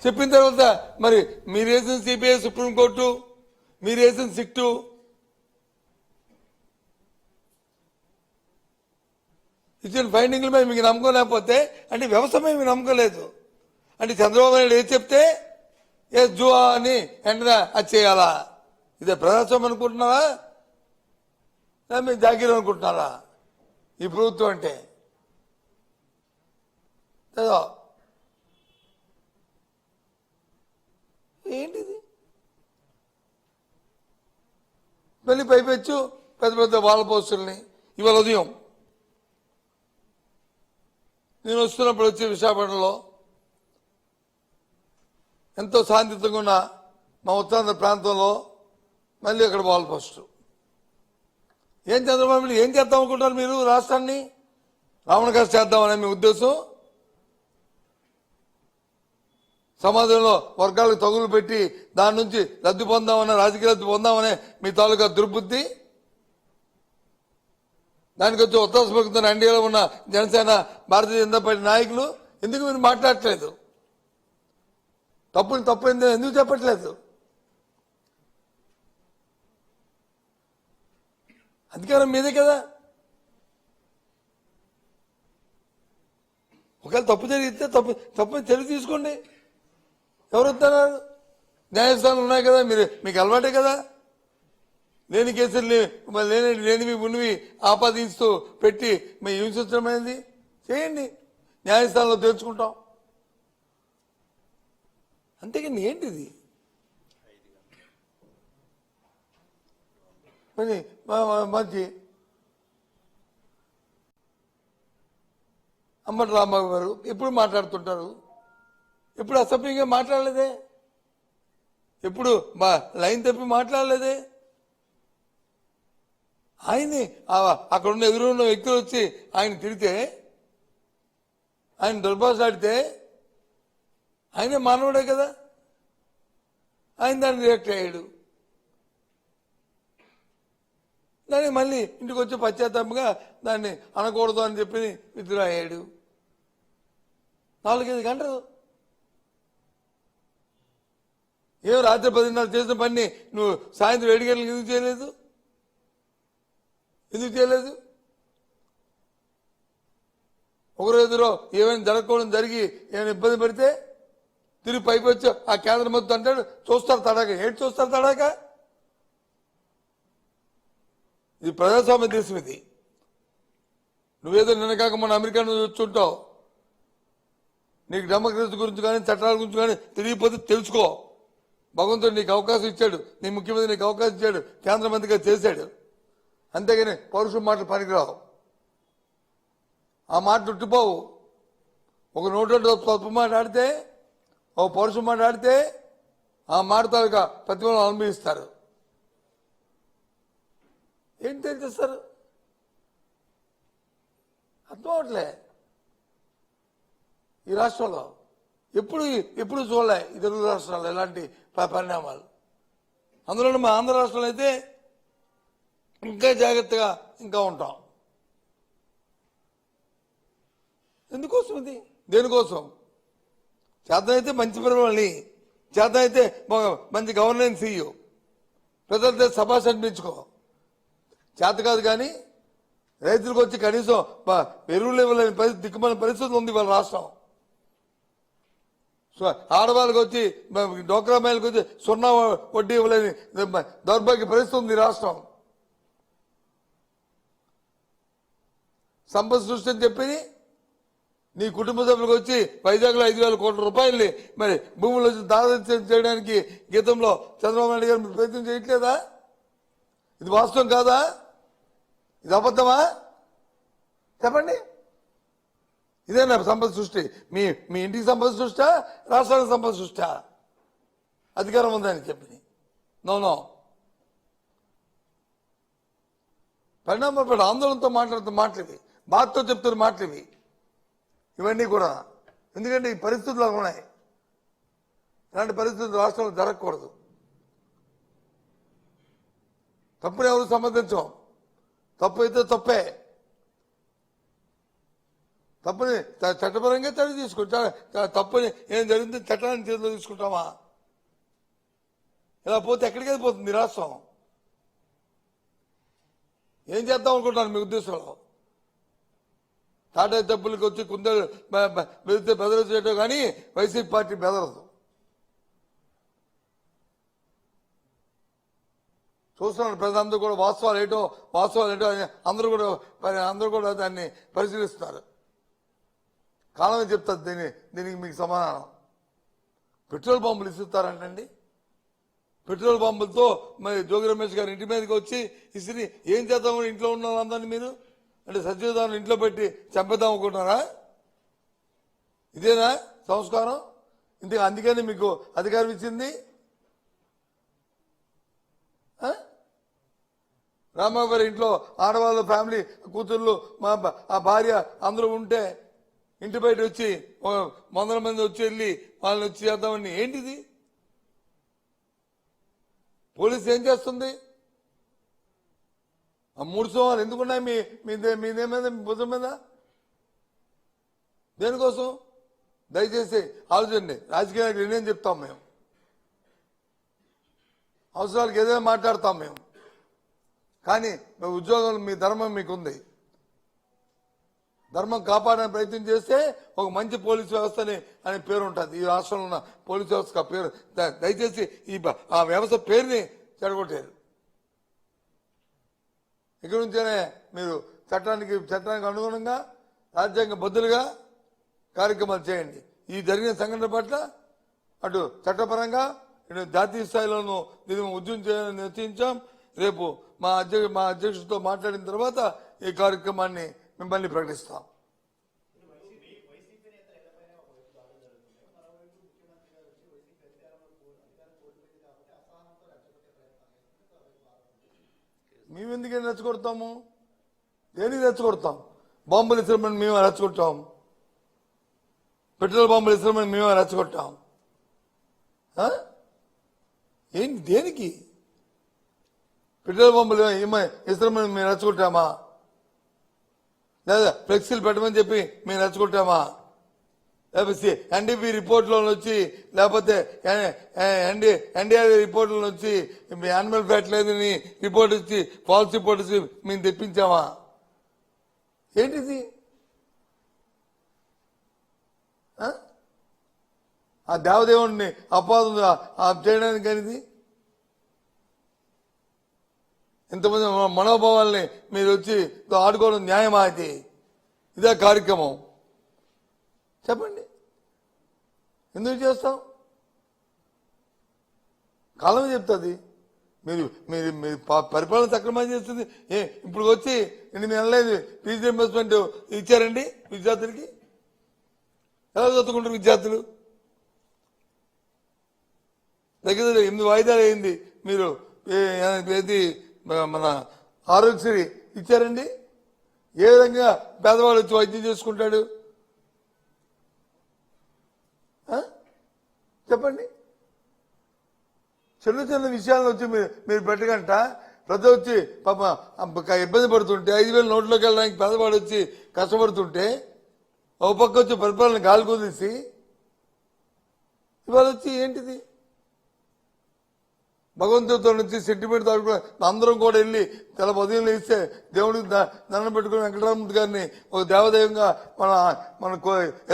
చెప్పిన తర్వాత మరి మీరు వేసిన సిబిఐ సుప్రీంకోర్టు, మీరు వేసిన సిట్టు, ఇచ్చిన ఫైండింగ్ల మీద మీకు నమ్మకం లేకపోతే అంటే వ్యవస్థ మీద మీకు నమ్మకం లేదు అంటే చంద్రబాబు నాయుడు ఏది చెప్తే ఏ జువా అని వెంటనే అది చేయాలా? ఇదే ప్రజాస్వామ్యం అనుకుంటున్నారా? మీరు జాగీరం అనుకుంటున్నారా ఈ ప్రభుత్వం అంటే? ఏంటిది? మళ్ళీ పైపెచ్చు పెద్ద పెద్ద వాళ్ళ పోస్టుల్ని. ఇవాళ ఉదయం నేను వస్తున్నప్పుడు వచ్చి విశాఖపట్నంలో ఎంతో శాంతియుతంగా ఉన్న మా ఉత్తరాంధ్ర ప్రాంతంలో మళ్ళీ అక్కడ వాల్ పోస్టు. ఏం చంద్రబాబు ఏం చేద్దాం అనుకుంటారు మీరు? రాష్ట్రాన్ని రావణ కాస్త చేద్దామనే మీ ఉద్దేశం? సమాజంలో వర్గాలకు తగులు పెట్టి దాని నుంచి లబ్ధి పొందామనే, రాజకీయ లబ్ధి పొందామనే మీ తాలూకా దుర్బుద్ధి. దానికి వచ్చి ఉత్తరస్పడుతున్న ఎన్డీఏలో ఉన్న జనసేన, భారతీయ జనతా పార్టీ నాయకులు ఎందుకు మీరు మాట్లాడట్లేదు? తప్పు ఎందుకు చెప్పట్లేదు? అధికారం మీదే కదా. ఒకవేళ తప్పు జరిగితే తప్పు తెలివి తీసుకోండి. ఎవరు వస్తున్నారు? న్యాయస్థానాలు ఉన్నాయి కదా, మీకు అలవాటే కదా. లేని కేసుల్ని లేనివి ఉన్నవి ఆపాదిస్తూ పెట్టి మేము హింసించడం అనేది చేయండి, న్యాయస్థానంలో తేల్చుకుంటాం. అంతేకాని ఏంటిది? మంచి అంబటి రాంబాబు గారు ఎప్పుడు మాట్లాడుతుంటారు, ఎప్పుడు అసభ్యంగా మాట్లాడలేదే, ఎప్పుడు లైన్ తప్పి మాట్లాడలేదే. ఆయన్ని అక్కడున్న ఎదురున్న వ్యక్తులు వచ్చి ఆయన తిడితే, ఆయన దుర్భాషలాడితే ఆయనే మానవుడే కదా, ఆయన దాన్ని రియాక్ట్ అయ్యాడు. దాన్ని మళ్ళీ ఇంటికి వచ్చి పశ్చాత్తాపంగా దాన్ని అనకూడదు అని చెప్పి విత్డ్రా అయ్యాడు. 4-5 గంటలు ఏం రాత్రి 10:30 చేసిన పని నువ్వు సాయంత్రం 7 గంటలకు ఎందుకు చేయలేదు? ఒకరోజులో ఏమైనా జరగకూడదు జరిగి ఏమైనా ఇబ్బంది పడితే తిరిగి పైకి వచ్చి ఆ కేంద్రం మొత్తం అంటాడు చూస్తారు తడాక. ఏంటి చూస్తారు తడాక? ఇది ప్రజాస్వామ్య దేశం. ఇది నువ్వేదో నిన్న కాక మన అమెరికా నుంచి వచ్చుంటావు. నీకు డెమోక్రసీ గురించి కానీ చట్టాల గురించి కానీ తెలియకపోతే తెలుసుకో. భగవంతుడు నీకు అవకాశం ఇచ్చాడు, నీ ముఖ్యమంత్రి నీకు అవకాశం ఇచ్చాడు, కేంద్ర మంత్రిగా చేశాడు. అంతేగాని పౌరుషం మాటలు పనికిరావు. ఆ మాట ఉట్టిపోవు. ఒక నోట్లో తప్పు మాట ఆడితే, ఒక పౌరుషం మాట ఆడితే ఆ మాట తాలూకా ప్రతిఫలం అనుభవిస్తారు. ఏం తెలియజేస్తారు? అర్థం అవట్లే. ఈ రాష్ట్రంలో ఎప్పుడు చూడలే ఈ తెలుగు రాష్ట్రాల్లో ఎలాంటి పరిణామాలు. అందులో మా ఆంధ్ర రాష్ట్రంలో అయితే ఇంకా జాగ్రత్తగా ఇంకా ఉంటాం. ఎందుకోసం ఇది? దేనికోసం? చేతనైతే మంచి పరిపాలన, చేతనైతే మంచి గవర్నెన్స్ ఇయ్యు, ప్రజలతో సభాష్ అనిపించుకో. చేత కాదు కానీ రైతులకు వచ్చి కనీసం ఎరువులు ఇవ్వలేని పరిస్థితి, దిక్కుమని పరిస్థితి ఉంది వాళ్ళ రాష్ట్రం. ఆడవాళ్ళకి వచ్చి డోక్రా మహిళలకు వచ్చి 0 వడ్డీ ఇవ్వలేని దౌర్భాగ్య పరిస్థితి ఉంది రాష్ట్రం. సంపద సృష్టి అని చెప్పి నీ కుటుంబ సభ్యులకు వచ్చి వైజాగ్లో 5,000 కోట్ల రూపాయలని మరి భూములు వచ్చి దాదాపు చేయడానికి గతంలో చంద్రబాబు నాయుడు గారు ప్రయత్నం చేయట్లేదా? ఇది వాస్తవం కాదా? ఇది అబద్ధమా? చెప్పండి. ఇదేనా సంపద సృష్టి? మీ ఇంటికి సంపద సృష్టి, రాష్ట్రానికి సంపద సృష్టి? అధికారం ఉందని చెప్పి నో పరిణామపడి ఆందోళనతో మాట్లాడుతున్న మాటలు ఇవి, బాధతో చెప్తున్న మాటలు ఇవి. ఇవన్నీ కూడా ఎందుకంటే ఈ పరిస్థితులు ఉన్నాయి. ఇలాంటి పరిస్థితులు రాష్ట్రంలో జరగకూడదు. తప్పుని ఎవరు సమర్థించం. తప్పు అయితే తప్పే. తప్పని చట్టపరంగా చర్య తీసుకుంటా. తప్పని ఏం జరిగింది చట్టాన్ని చేతిలో తీసుకుంటామా? ఇలా పోతే ఎక్కడికి వెళ్ళిపోతుంది రాష్ట్రం? ఏం చేద్దాం అనుకుంటాను మీ ఉద్దేశంలో? టాటా డబ్బులకి వచ్చి కుందరు బెదిరితే బెదరు చేయటం కానీ వైసీపీ పార్టీ బెదరదు. చూస్తున్నాను ప్రజలందరూ కూడా వాస్తవాలు ఏంటో అని అందరూ కూడా దాన్ని పరిశీలిస్తున్నారు. కాలమే చెప్తారు దీనికి మీకు సమాధానం. పెట్రోల్ బాంబులు ఇస్తారంటండి. పెట్రోల్ బాంబులతో మరి జోగి రమేష్ గారు ఇంటి మీదకి వచ్చి ఇసిరి ఏం చేద్దామని ఇంట్లో ఉన్న అందరినీ మీరు అంటే సత్యదాన్ని ఇంట్లో పెట్టి చంపేద్దాం అనుకుంటున్నారా? ఇదేనా సంస్కారం? అందుకని మీకు అధికారం ఇచ్చింది. రామారావు గారి ఇంట్లో ఆడవాళ్ళ ఫ్యామిలీ కూతుర్లు ఆ భార్య అందరూ ఉంటే ఇంటి బయట వచ్చి 100 మంది వచ్చి వెళ్ళి వాళ్ళని వచ్చి చేద్దామని ఏంటిది? పోలీసు ఏం చేస్తుంది? ఆ 3 సోమవారం ఎందుకున్నాయి మీదేమీద మీ భుజం మీద? దేనికోసం? దయచేసి ఆలోచండి. రాజకీయ నాయకులు నేనేం చెప్తాం మేము, అవసరాలకు ఏదైనా మాట్లాడతాం మేము. కానీ ఉద్యోగం మీ ధర్మం మీకుంది. ధర్మం కాపాడడానికి ప్రయత్నం చేస్తే ఒక మంచి పోలీసు వ్యవస్థని అనే పేరు ఉంటుంది ఈ రాష్ట్రంలో ఉన్న పోలీసు వ్యవస్థ పేరు. దయచేసి ఆ వ్యవస్థ పేరుని చెడగొట్టారు. ఇక్కడి నుంచేనే మీరు చట్టానికి అనుగుణంగా రాజ్యాంగ బద్దులుగా కార్యక్రమాలు చేయండి. ఈ జరిగిన సంఘటన పట్ల అటు చట్టపరంగా ఇటు జాతీయ స్థాయిలోనూ దీన్ని ఉద్యమం చేయాలని నిశ్చయించాం. రేపు మా అధ్యక్షుడితో మాట్లాడిన తర్వాత ఈ కార్యక్రమాన్ని మిమ్మల్ని ప్రకటిస్తాం. మేము ఎందుకని రెచ్చగొడతాము? దేనికి రెచ్చగొడతాం? బాంబులు ఇస్తామని మేమే రెచ్చగొట్టాం. పెట్రోల్ బాంబులు ఇస్తామని మేమే రెచ్చగొట్టాం. ఏంటి? దేనికి? పెట్రోల్ బాంబులు ఇస్తామని మేము రెచ్చగొట్టామా? లేదా ఫ్లెక్సీలు పెట్టమని చెప్పి మేము రెచ్చగొట్టామా? లేకపోతే ఎన్డీపీ రిపోర్ట్లో వచ్చి లేకపోతే ఎన్డీఆర్ రిపోర్ట్లో వచ్చి యానిమల్ ఫ్యాట్ లేదని రిపోర్ట్ ఇచ్చి ఫాల్స్ రిపోర్ట్ ఇచ్చి మేము తెప్పించామా? ఏంటిది? ఆ దేవదేవుడిని అపాదం చేయడానికి అనేది ఇంతమంది మనోభావాల్ని మీరు వచ్చి ఆడుకోవడం న్యాయమా? అయితే ఇదే కార్యక్రమం. చెప్పండి, ఎందుకు చేస్తాం? కాలం చెప్తుంది. మీరు మీరు మీరు పరిపాలన సక్రమంగా చేస్తుంది. ఇప్పుడు వచ్చి 8 నెలలేదు ఫీజు రీయింబర్స్మెంట్ ఇచ్చారండి విద్యార్థులకి. ఎలా చదువుకుంటారు విద్యార్థులు? దగ్గర 8 వాయిదాలు అయింది. మీరు ఏది మన ఆరోగ్యశ్రీ ఇచ్చారండి. ఏ విధంగా పేదవాడు వచ్చి వైద్యం చేసుకుంటాడు? చెప్పండి. చిన్న చిన్న విషయాలను వచ్చి మీరు పెట్టగంట ప్రజలు వచ్చి పాప ఇబ్బంది పడుతుంటే 5,000 నోట్లోకి వెళ్ళడానికి పేదవాడు వచ్చి కష్టపడుతుంటే ఒక పక్క వచ్చి పరిపాలన గాలి కుదిసి ఇవాళ వచ్చి ఏంటిది? భగవంతుడితో నుంచి సెంటిమెంట్ తాడుకుని అందరం కూడా వెళ్ళి తెల ఉదయంలో ఇస్తే దేవుడికి దండం పెట్టుకుని వెంకటరామూర్తి గారిని ఒక దేవదేవంగా మన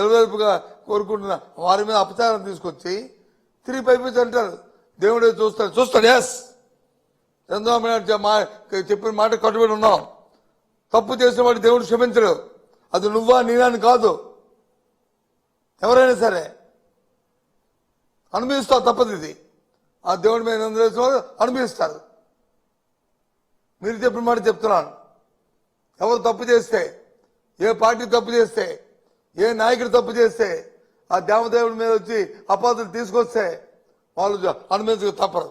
ఎలవేల్పుగా కోరుకుంటున్న వారి మీద అపచారం తీసుకొచ్చి తిరిగి పైపించి అంటారు దేవుడే చూస్తాడు. ఎస్, చంద్రబాబు నాయుడు చెప్పిన మాట కట్టుబడి ఉన్నాం. తప్పు చేసిన వాడు దేవుడు క్షమించడు. అది నువ్వా నేనని కాదు, ఎవరైనా సరే అనుభవిస్తావు. తప్పదు. ఇది ఆ దేవుడి మీద అనుభవిస్తారు. మీరు చెప్పిన మాట చెప్తున్నాను. ఎవరు తప్పు చేస్తే, ఏ పార్టీ తప్పు చేస్తే, ఏ నాయకుడు తప్పు చేస్తే ఆ దేవదేవుడి మీద వచ్చి అపాధలు తీసుకొస్తే వాళ్ళు అనుభవించక తప్పరు.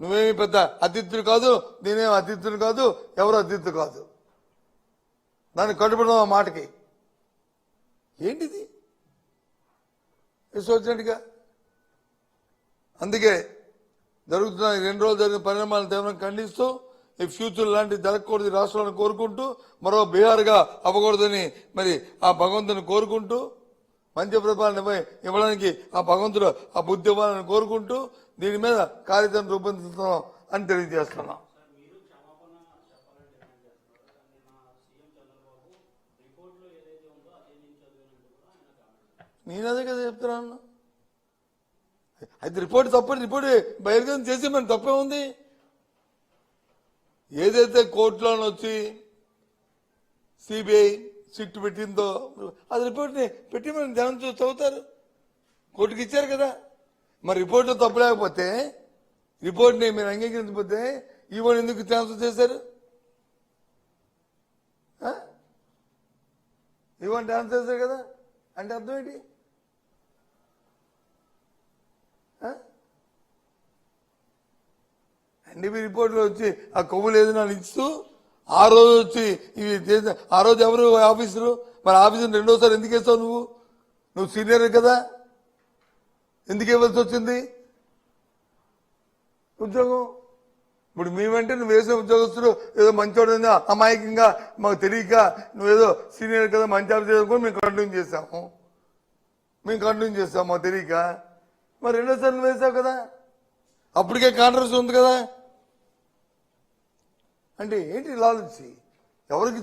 నువ్వేమి పెద్ద అతిథులు కాదు, నేనేం అతిథులు కాదు, ఎవరు అతిథులు కాదు. దాన్ని కట్టుబడిన ఆ మాటకి ఏంటిది వచ్చినట్టుగా? అందుకే జరుగుతున్న 2 రోజులు జరిగిన పరిణామాలను తీవ్రంగా ఖండిస్తూ ఈ ఫ్యూచర్ లాంటి జరగకూడదు ఈ రాష్ట్రాలను కోరుకుంటూ మరో బీహార్గా అవ్వకూడదని మరి ఆ భగవంతుని కోరుకుంటూ మంచి పరిపాలన ఇవ్వడానికి ఆ భగవంతుడు ఆ బుద్ధి ఇవ్వాలని కోరుకుంటూ దీని మీద కార్యాచరణ రూపొందిస్తున్నాం అని తెలియజేస్తున్నాం. నేను అదే కదా చెప్తున్నాను. అయితే రిపోర్ట్ తప్పని రిపోర్ట్ బహిర్గతం చేసి మన తప్పే ఉంది. ఏదైతే కోర్టులో వచ్చి సిబిఐ సిట్ పెట్టిందో అది రిపోర్ట్ని పెట్టి మనం జనం చూసి చదువుతారు. కోర్టుకి ఇచ్చారు కదా. మరి రిపోర్ట్లో తప్పు లేకపోతే రిపోర్ట్ని మీరు అంగీకరించకపోతే ఈవోని ఎందుకు ట్రాన్స్ఫర్ చేశారు? ఈవోని ట్రాన్స్ఫర్ చేశారు కదా అంటే అర్థం ఏంటి? ఎన్డీపీ రిపోర్ట్లో వచ్చి ఆ కొవ్వులు ఏదైనా ఇస్తూ ఆ రోజు వచ్చి ఇవి ఆ రోజు ఎవరు ఆఫీసరు? మరి ఆఫీసర్ రెండోసారి ఎందుకు వేస్తావు? నువ్వు సీనియర్ కదా, ఎందుకు ఇవ్వాల్సి వచ్చింది ఉద్యోగం? ఇప్పుడు మేమంటే నువ్వు వేసిన ఉద్యోగస్తులు ఏదో మంచోడు అమాయకంగా మాకు తెలియక నువ్వేదో సీనియర్ కదా మంచి ఆఫీసర్ కూడా మేము కంటిన్యూ చేస్తాము మాకు తెలియక. మరి రెండోసారి నువ్వు వేసావు కదా, అప్పటికే కాంట్రవర్సీ ఉంది కదా. అంటే ఏంటి లాలెన్సీ? ఎవరికి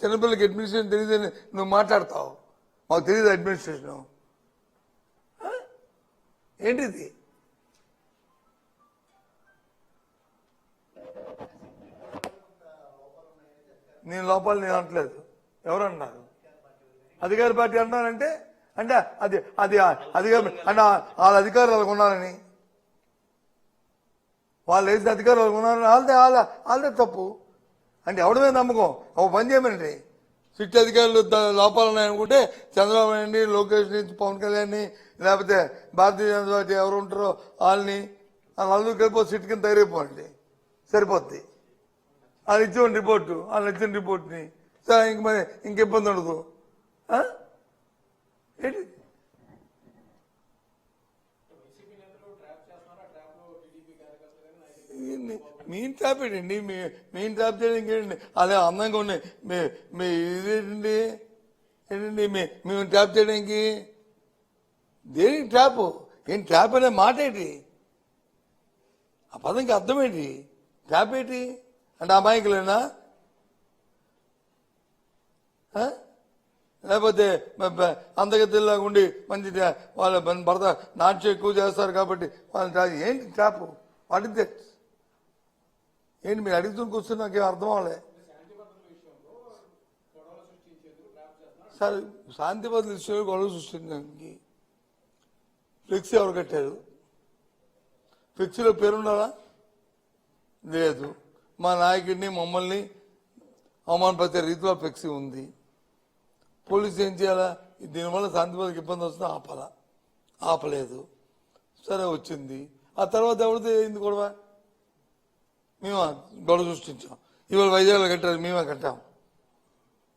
చిన్నపిల్లలకి అడ్మినిస్ట్రేషన్ తెలియదని నువ్వు మాట్లాడతావు. మాకు తెలియదు అడ్మినిస్ట్రేషన్ ఏంటిది? నేను లోపాలు నేను అనట్లేదు. ఎవరన్నారు? అధికార పార్టీ అంటున్నారంటే అంటే అది అది అధికార అంటే వాళ్ళ అధికారులు వాళ్ళకు ఉన్నారని, వాళ్ళు వేసిన అధికారులు వాళ్ళకు ఉన్నారని వాళ్ళదే తప్పు అంటే ఎవరి మీద నమ్మకం? ఒక పని చేయమనండి, సిట్ అధికారులు లోపాలు ఉన్నాయనుకుంటే చంద్రబాబు నాయుడిని, లోకేష్ ని, పవన్ కళ్యాణ్ని, లేకపోతే భారతీయ జనతా పార్టీ ఎవరు ఉంటారో వాళ్ళని నలుగురు కలిపి సిట్ కింద తయారైపోండి, సరిపోద్ది. వాళ్ళు ఇచ్చేవాడి రిపోర్టు, వాళ్ళు ఇచ్చిన రిపోర్ట్ని సరే ఇంక మరి ఇంక ఇబ్బంది ఉండదు. ఏంటి మెయిన్ ట్రాప్ ఏంటండి? మెయిన్ ట్రాప్ చేయడానికి ఏంటండి? అదే అందంగా ఉన్నాయి మీ ఇదేంటండి ఏంటండి మేము ట్రాప్ చేయడానికి? దేనికి ట్రాప్? ఏం ట్రాప్ అనే మాట ఏంటి? ఆ పదంకి అర్థం ఏంటి? ట్రాప్ ఏంటి అంటే అమాయకులేనా? లేకపోతే అందగతిలాగా ఉండి మంచి వాళ్ళ భర్త నాట్యం ఎక్కువ చేస్తారు కాబట్టి వాళ్ళని ఏంటి ట్రాప్? What is that? ఏంటి మీరు అడుగుతున్న కూర్చొని నాకేం అర్థం అవ్వలే. సరే శాంతి భద్రతల విషయంలో గొడవ సృష్టించడానికి ఫ్లెక్సీ ఎవరు కట్టారు? ఫ్లెక్సీలో పేరుండాలా? లేదు. మా నాయకుడిని మమ్మల్ని అవమానపరిచే రీతిలో ఫ్లెక్సీ ఉంది. పోలీసు ఏం చేయాలా? దీనివల్ల శాంతి భద్రతకి ఇబ్బంది వస్తుందో ఆపలేదు. సరే వచ్చింది. ఆ తర్వాత ఎవరితో అయింది గొడవ? మేము గొడవ సృష్టించాం. ఇవాళ వైజాగ్లో కట్టారు, మేమే కట్టాం.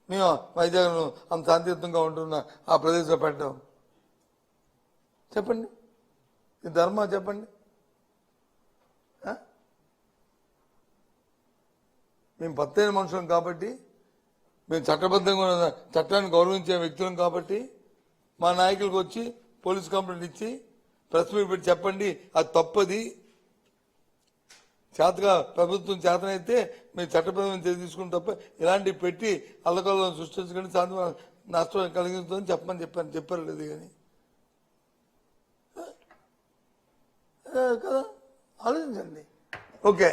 మేము వైజాగ్ను అంత శాంతియుతంగా ఉంటున్న ఆ ప్రదేశంలో పెట్టాం. చెప్పండి, ఇది ధర్మా? చెప్పండి. మేము పత్తైన మనుషులం కాబట్టి, మేము చట్టబద్ధంగా చట్టాన్ని గౌరవించే వ్యక్తులం కాబట్టి మా నాయకులకు వచ్చి పోలీస్ కంప్లైంట్ ఇచ్చి ప్రెస్ మీట్ పెట్టి చెప్పండి అది తప్పది, చేతగా ప్రభుత్వం చేతనైతే మేము చట్టబద్ధంగా తీసుకుని తప్ప ఇలాంటివి పెట్టి అల్లకల్లోని సృష్టించకండి, శాంతి నష్టం కలిగించుదని చెప్పారు లేదు కానీ కదా. ఆలోచించండి. ఓకే.